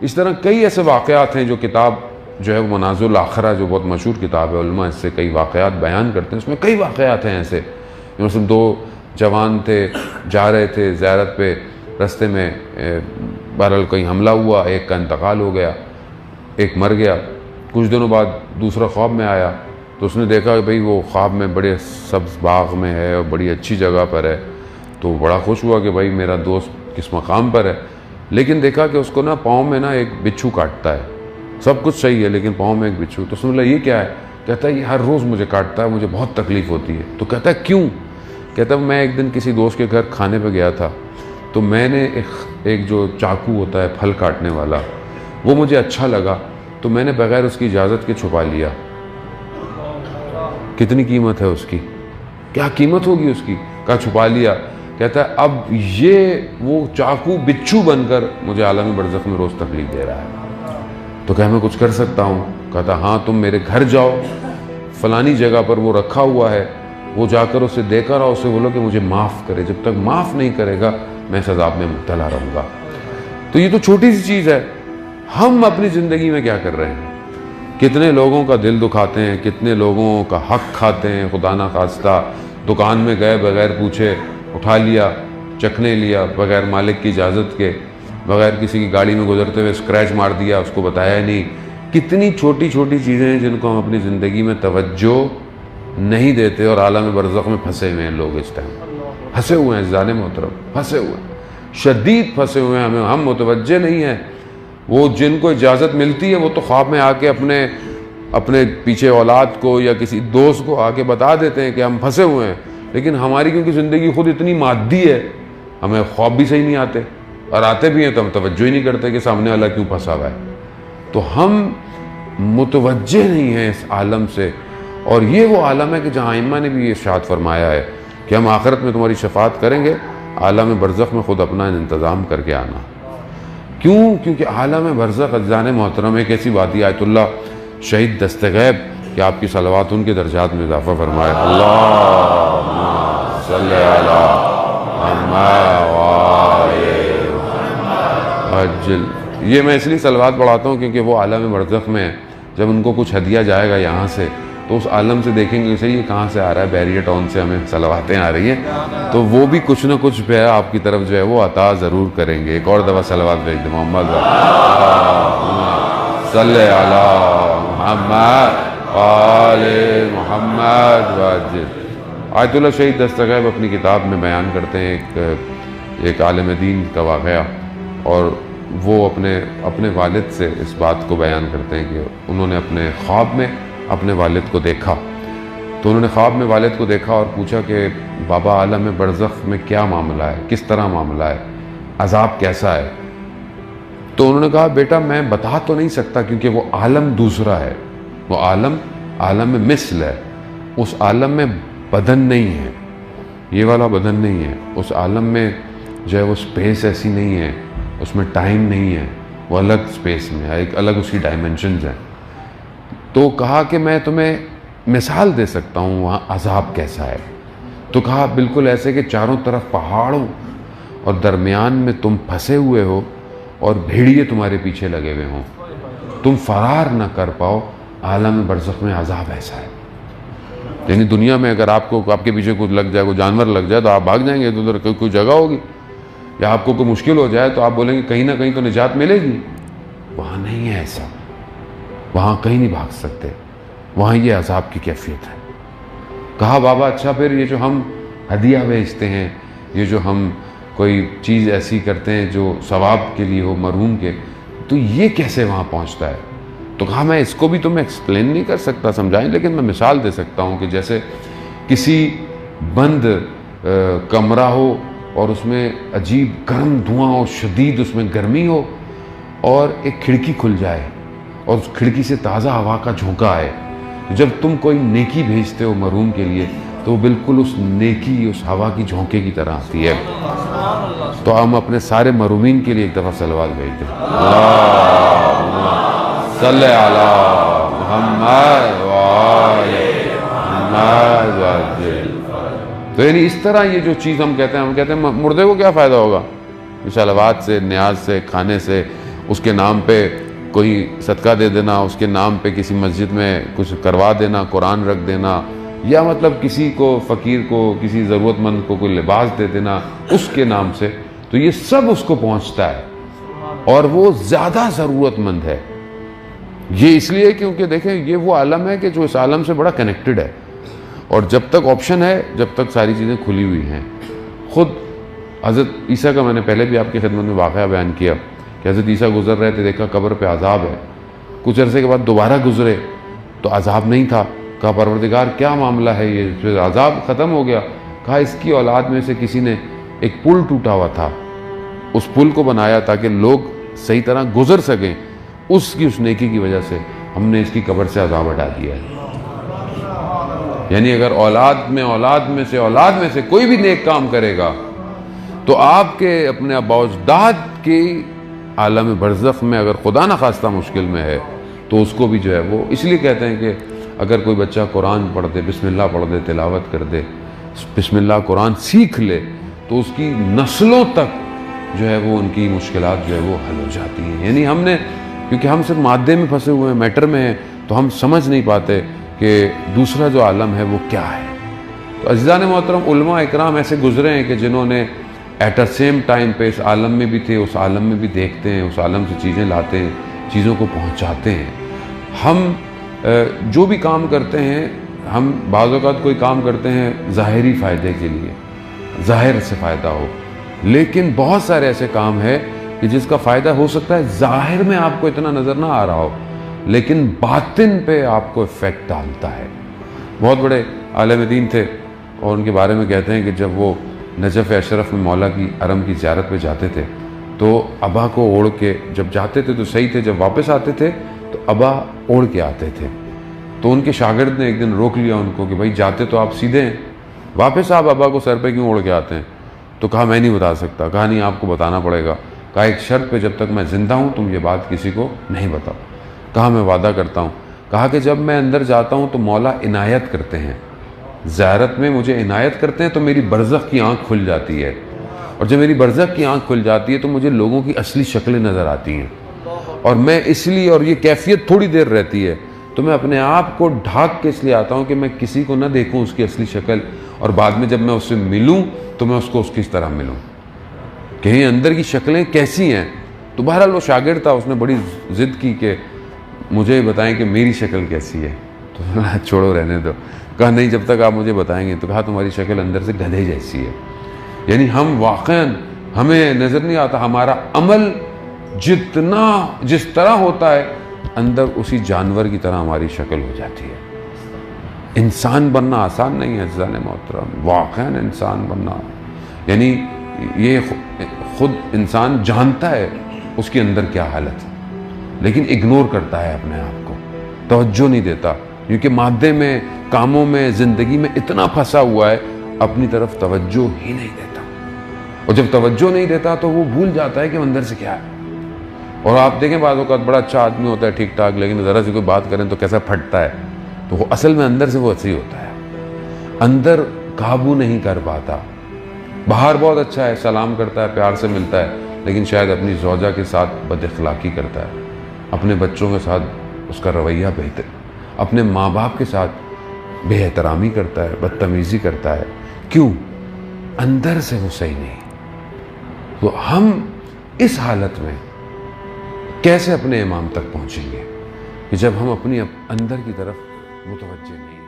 اس طرح کئی ایسے واقعات ہیں جو کتاب جو ہے وہ منازل الاخرہ جو بہت مشہور کتاب ہے، علماء اس سے کئی واقعات بیان کرتے ہیں، اس میں کئی واقعات ہیں ایسے. مثلا دو جوان تھے، جا رہے تھے زیارت پہ، رستے میں بہرحال کوئی حملہ ہوا، ایک کا انتقال ہو گیا، ایک مر گیا. کچھ دنوں بعد دوسرا خواب میں آیا تو اس نے دیکھا کہ بھئی وہ خواب میں بڑے سبز باغ میں ہے اور بڑی اچھی جگہ پر ہے. تو بڑا خوش ہوا کہ بھئی میرا دوست کس مقام پر ہے، لیکن دیکھا کہ اس کو نا پاؤں میں نا ایک بچھو کاٹتا ہے. سب کچھ صحیح ہے لیکن پاؤں میں ایک بچھو. تو اس نے بولا یہ کیا ہے؟ کہتا ہے یہ ہر روز مجھے کاٹتا ہے، مجھے بہت تکلیف ہوتی ہے. تو کہتا ہے کیوں؟ کہتا ہے میں ایک دن کسی دوست کے گھر کھانے پہ گیا تھا تو میں نے ایک جو چاقو ہوتا ہے پھل کاٹنے والا، وہ مجھے اچھا لگا تو میں نے بغیر اس کی اجازت کے چھپا لیا. کتنی قیمت ہے اس کی؟ کیا قیمت ہوگی اس کی؟ کہا چھپا لیا. کہتا ہے اب یہ وہ چاقو بچھو بن کر مجھے عالم برزخ میں روز تکلیف دے رہا ہے. تو کہا میں کچھ کر سکتا ہوں؟ کہتا ہاں تم میرے گھر جاؤ، فلانی جگہ پر وہ رکھا ہوا ہے، وہ جا کر اسے دے کر آؤ، اسے بولو کہ مجھے معاف کرے. جب تک معاف نہیں کرے گا میں اس عذاب میں مبتلا رہوں گا. تو یہ تو چھوٹی سی چیز ہے. ہم اپنی زندگی میں کیا کر رہے ہیں؟ کتنے لوگوں کا دل دکھاتے ہیں، کتنے لوگوں کا حق کھاتے ہیں. خدا نہ خواستہ دکان میں گئے بغیر پوچھے، اٹھا لیا، چکھنے لیا، بغیر مالک کی اجازت کے، بغیر کسی کی گاڑی میں گزرتے ہوئے اسکریچ مار دیا، اس کو بتایا نہیں. کتنی چھوٹی چھوٹی چیزیں ہیں جن کو ہم اپنی زندگی میں توجہ نہیں دیتے اور عالم برزخ میں پھنسے ہوئے ہیں. لوگ اس ٹائم پھنسے ہوئے ہیں، ظالم محترم پھنسے ہوئے ہیں، شدید پھنسے ہوئے ہیں. ہم متوجہ نہیں ہیں. وہ جن کو اجازت ملتی ہے وہ تو خواب میں آ کے اپنے پیچھے اولاد کو یا کسی دوست کو آ کے بتا دیتے ہیں کہ ہم پھنسے ہوئے ہیں. لیکن ہماری کیونکہ زندگی خود اتنی مادی ہے، ہمیں خواب بھی صحیح نہیں آتے، اور آتے بھی ہیں تو ہم توجہ ہی نہیں کرتے کہ سامنے والا کیوں پھنسا ہوا ہے. تو ہم متوجہ نہیں ہیں اس عالم سے. اور یہ وہ عالم ہے کہ جہاں ائمہ نے بھی ارشاد فرمایا ہے کہ ہم آخرت میں تمہاری شفاعت کریں گے، عالم برزخ میں خود اپنا انتظام کر کے آنا. کیوں؟ کیونکہ عالم برزخ عزیزان محترم ایک ایسی وادی آیت اللہ شہید دستغیب کہ آپ کی صلوات ان کے درجات میں اضافہ فرمائے. اللہم صلی علی محمد عجل. یہ میں اس لیے صلوات پڑھاتا ہوں کیونکہ وہ عالم برزخ میں جب ان کو کچھ ہدیہ جائے گا یہاں سے تو اس عالم سے دیکھیں گے کہ یہ کہاں سے آ رہا ہے، بیریہ ٹاؤن سے ہمیں صلواتیں آ رہی ہیں، تو وہ بھی کچھ نہ کچھ پہ آپ کی طرف جو ہے وہ عطا ضرور کریں گے. ایک اور دفعہ صلوات بھیج دیں. محمد صلی علی محمد آل محمد وعجل. آیت اللہ شہید دستغیب اپنی کتاب میں بیان کرتے ہیں ایک عالم دین کا واقعہ، اور وہ اپنے والد سے اس بات کو بیان کرتے ہیں کہ انہوں نے اپنے خواب میں اپنے والد کو دیکھا. تو انہوں نے خواب میں والد کو دیکھا اور پوچھا کہ بابا عالم برزخ میں کیا معاملہ ہے، کس طرح معاملہ ہے، عذاب کیسا ہے؟ تو انہوں نے کہا بیٹا میں بتا تو نہیں سکتا کیونکہ وہ عالم دوسرا ہے، وہ عالم میں مثل ہے. اس عالم میں بدن نہیں ہے، یہ والا بدن نہیں ہے. اس عالم میں جو ہے وہ سپیس ایسی نہیں ہے، اس میں ٹائم نہیں ہے، وہ الگ سپیس میں ہے، ایک الگ اس کی ڈائمنشنز ہیں. تو کہا کہ میں تمہیں مثال دے سکتا ہوں وہاں عذاب کیسا ہے. تو کہا بالکل ایسے کہ چاروں طرف پہاڑوں اور درمیان میں تم پھنسے ہوئے ہو اور بھیڑیے تمہارے پیچھے لگے ہوئے ہوں، تم فرار نہ کر پاؤ. عالم برزخ میں عذاب ایسا ہے. یعنی دنیا میں اگر آپ کے پیچھے کچھ لگ جائے، کوئی جانور لگ جائے تو آپ بھاگ جائیں گے، ادھر کوئی جگہ ہوگی، یا آپ کو کوئی مشکل ہو جائے تو آپ بولیں گے کہیں نہ کہیں تو نجات ملے گی. وہاں نہیں ہے ایسا، وہاں کہیں نہیں بھاگ سکتے، وہاں یہ عذاب کی کیفیت ہے. کہا بابا اچھا پھر یہ جو ہم ہدیہ بھیجتے ہیں، یہ جو ہم کوئی چیز ایسی کرتے ہیں جو ثواب کے لیے ہو مرحوم کے، تو یہ کیسے وہاں پہنچتا ہے؟ تو کہا میں اس کو بھی تمہیں ایکسپلین نہیں کر سکتا، سمجھائیں، لیکن میں مثال دے سکتا ہوں کہ جیسے کسی بند کمرہ ہو اور اس میں عجیب گرم دھواں ہو، شدید اس میں گرمی ہو، اور ایک کھڑکی کھل جائے اور اس کھڑکی سے تازہ ہوا کا جھونکا آئے. جب تم کوئی نیکی بھیجتے ہو مرحوم کے لیے تو وہ بالکل اس نیکی، اس ہوا کی جھونکے کی طرح آتی ہے. تو ہم اپنے سارے مرحومین کے لیے ایک دفعہ صلوات بھیج دیں. اللہم صلی علی محمد وآل محمد وعجل. تو یعنی اس طرح یہ جو چیز ہم کہتے ہیں مردے کو کیا فائدہ ہوگا صلوات سے، نیاز سے، کھانے سے، اس کے نام پہ کوئی صدقہ دے دینا، اس کے نام پہ کسی مسجد میں کچھ کروا دینا، قرآن رکھ دینا، یا مطلب کسی کو فقیر کو، کسی ضرورت مند کو کوئی لباس دے دینا اس کے نام سے، تو یہ سب اس کو پہنچتا ہے اور وہ زیادہ ضرورت مند ہے۔ یہ اس لیے کیونکہ دیکھیں یہ وہ عالم ہے کہ جو اس عالم سے بڑا کنیکٹڈ ہے، اور جب تک آپشن ہے، جب تک ساری چیزیں کھلی ہوئی ہیں۔ خود حضرت عیسیٰ کا میں نے پہلے بھی آپ کی خدمت میں واقعہ بیان کیا کہ حضرت عیسیٰ گزر رہے تھے، دیکھا قبر پہ عذاب ہے، کچھ عرصے کے بعد دوبارہ گزرے تو عذاب نہیں تھا، کہا پروردگار کیا معاملہ ہے، یہ عذاب ختم ہو گیا؟ کہا اس کی اولاد میں سے کسی نے ایک پل ٹوٹا ہوا تھا، اس پل کو بنایا تاکہ لوگ صحیح طرح گزر سکیں، اس نیکی کی وجہ سے ہم نے اس کی قبر سے عذاب ہٹا دیا ہے۔ یعنی اگر اولاد میں سے کوئی بھی نیک کام کرے گا تو آپ کے اپنے آباء و اجداد کی عالم برزخ میں اگر خدا نہ خواستہ مشکل میں ہے تو اس کو بھی جو ہے وہ، اس لیے کہتے ہیں کہ اگر کوئی بچہ قرآن پڑھ دے، بسم اللہ پڑھ دے، تلاوت کر دے، بسم اللہ قرآن سیکھ لے تو اس کی نسلوں تک جو ہے وہ ان کی مشکلات جو ہے وہ حل ہو جاتی ہیں۔ یعنی ہم نے، کیونکہ ہم صرف مادے میں پھنسے ہوئے ہیں، میٹر میں ہیں، تو ہم سمجھ نہیں پاتے کہ دوسرا جو عالم ہے وہ کیا ہے۔ تو عزیزان محترم، علماء اکرام ایسے گزرے ہیں کہ جنہوں نے ایٹ اے سیم ٹائم پہ اس عالم میں بھی تھے، اس عالم میں بھی دیکھتے ہیں، اس عالم سے چیزیں لاتے ہیں، چیزوں کو پہنچاتے ہیں۔ ہم جو بھی کام کرتے ہیں، ہم بعض اوقات کوئی کام کرتے ہیں ظاہری فائدے کے لیے، ظاہر سے فائدہ ہو، لیکن بہت سارے ایسے کام ہیں کہ جس کا فائدہ ہو سکتا ہے ظاہر میں آپ کو اتنا نظر نہ آ رہا ہو، لیکن باطن پہ آپ کو افیکٹ ڈالتا ہے۔ بہت بڑے عالم دین تھے اور ان کے بارے میں کہتے ہیں کہ جب وہ نجف اشرف میں مولا کی حرم کی زیارت پہ جاتے تھے تو ابا کو اوڑھ کے، جب جاتے تھے تو صحیح تھے، جب واپس آتے تھے تو ابا اوڑھ کے آتے تھے۔ تو ان کے شاگرد نے ایک دن روک لیا ان کو کہ بھائی جاتے تو آپ سیدھے ہیں، واپس آپ ابا کو سر پہ کیوں اوڑھ کے آتے ہیں؟ تو کہا میں نہیں بتا سکتا۔ کہا نہیں، آپ کو بتانا پڑے گا۔ کہا ایک شرط پہ، جب تک میں زندہ ہوں تم یہ بات کسی کو نہیں بتاؤ۔ کہا میں وعدہ کرتا ہوں۔ کہا کہ جب میں اندر جاتا ہوں تو مولا عنایت کرتے ہیں، زیارت میں مجھے عنایت کرتے ہیں تو میری برزخ کی آنکھ کھل جاتی ہے، اور جب میری برزخ کی آنکھ کھل جاتی ہے تو مجھے لوگوں کی اصلی شکلیں نظر آتی ہیں، اور میں اس لیے، اور یہ کیفیت تھوڑی دیر رہتی ہے، تو میں اپنے آپ کو ڈھانک کے اس لیے آتا ہوں کہ میں کسی کو نہ دیکھوں اس کی اصلی شکل، اور بعد میں جب میں اس سے ملوں تو میں اس کو اس کی طرح ملوں، کہیں اندر کی شکلیں کیسی ہیں۔ تو بہرحال وہ شاگرد تھا، اس نے بڑی ضد کی کہ مجھے بتائیں کہ میری شکل کیسی ہے۔ تو چھوڑو رہنے دو۔ کہا نہیں، جب تک آپ مجھے بتائیں گے۔ تو کہا تمہاری شکل اندر سے گدھے جیسی ہے۔ یعنی ہم واقعاً، ہمیں نظر نہیں آتا، ہمارا عمل جتنا جس طرح ہوتا ہے اندر اسی جانور کی طرح ہماری شکل ہو جاتی ہے۔ انسان بننا آسان نہیں ہے عزیزان محترم، واقعاً انسان بننا، یعنی یہ خود انسان جانتا ہے اس کے اندر کیا حالت ہے، لیکن اگنور کرتا ہے اپنے آپ کو، توجہ نہیں دیتا، کیونکہ مادے میں، کاموں میں، زندگی میں اتنا پھنسا ہوا ہے، اپنی طرف توجہ ہی نہیں دیتا، اور جب توجہ نہیں دیتا تو وہ بھول جاتا ہے کہ اندر سے کیا ہے۔ اور آپ دیکھیں بعض اوقات بڑا اچھا آدمی ہوتا ہے، ٹھیک ٹھاک، لیکن ذرا سے کوئی بات کریں تو کیسا پھٹتا ہے، تو وہ اصل میں اندر سے وہ ایسے ہی ہوتا ہے، اندر قابو نہیں کر پاتا۔ باہر بہت اچھا ہے، سلام کرتا ہے، پیار سے ملتا ہے، لیکن شاید اپنی زوجہ کے ساتھ بد اخلاقی کرتا ہے، اپنے بچوں کے ساتھ اس کا رویہ بہتر، اپنے ماں باپ کے ساتھ بے احترامی کرتا ہے، بدتمیزی کرتا ہے۔ کیوں؟ اندر سے وہ صحیح نہیں۔ تو ہم اس حالت میں کیسے اپنے امام تک پہنچیں گے کہ جب ہم اپنی اندر کی طرف متوجہ نہیں ہیں۔